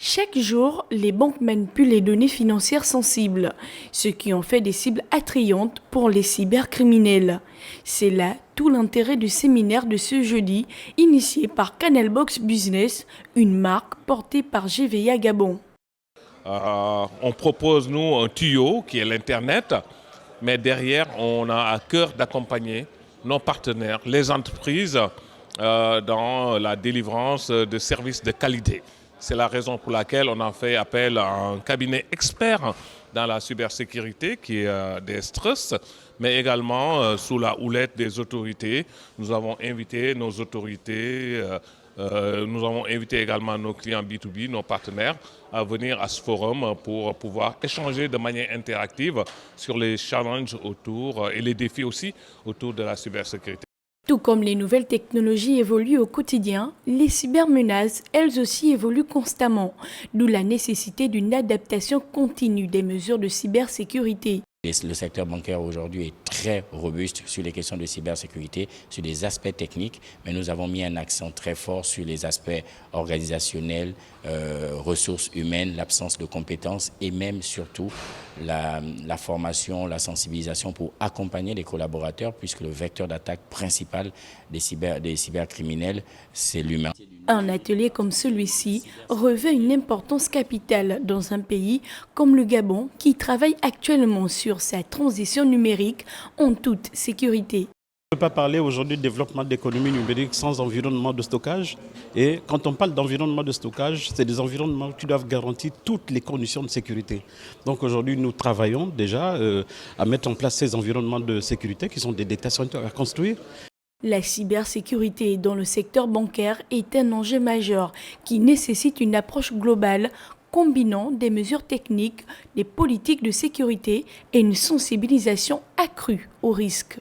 Chaque jour, les banques manipulent les données financières sensibles, ce qui en fait des cibles attrayantes pour les cybercriminels. C'est là tout l'intérêt du séminaire de ce jeudi, initié par Canalbox Business, une marque portée par GVA Gabon. On propose, nous, un tuyau qui est l'Internet, mais derrière, on a à cœur d'accompagner nos partenaires, les entreprises, dans la délivrance de services de qualité. C'est la raison pour laquelle on a fait appel à un cabinet expert dans la cybersécurité qui est DS-Trust, mais également sous la houlette des autorités. Nous avons invité nos autorités, nous avons invité également nos clients B2B, nos partenaires, à venir à ce forum pour pouvoir échanger de manière interactive sur les challenges autour et les défis aussi autour de la cybersécurité. Tout comme les nouvelles technologies évoluent au quotidien, les cybermenaces, elles aussi, évoluent constamment, d'où la nécessité d'une adaptation continue des mesures de cybersécurité. Le secteur bancaire aujourd'hui est très robuste sur les questions de cybersécurité, sur des aspects techniques, mais nous avons mis un accent très fort sur les aspects organisationnels, ressources humaines, l'absence de compétences et même surtout la formation, la sensibilisation pour accompagner les collaborateurs, puisque le vecteur d'attaque principal des cybercriminels, c'est l'humain. Un atelier comme celui-ci revêt une importance capitale dans un pays comme le Gabon qui travaille actuellement sur sa transition numérique en toute sécurité. On ne peut pas parler aujourd'hui de développement d'économie numérique sans environnement de stockage. Et quand on parle d'environnement de stockage, c'est des environnements qui doivent garantir toutes les conditions de sécurité. Donc aujourd'hui, nous travaillons déjà à mettre en place ces environnements de sécurité qui sont des data centers à construire. La cybersécurité dans le secteur bancaire est un enjeu majeur qui nécessite une approche globale combinant des mesures techniques, des politiques de sécurité et une sensibilisation accrue aux risques.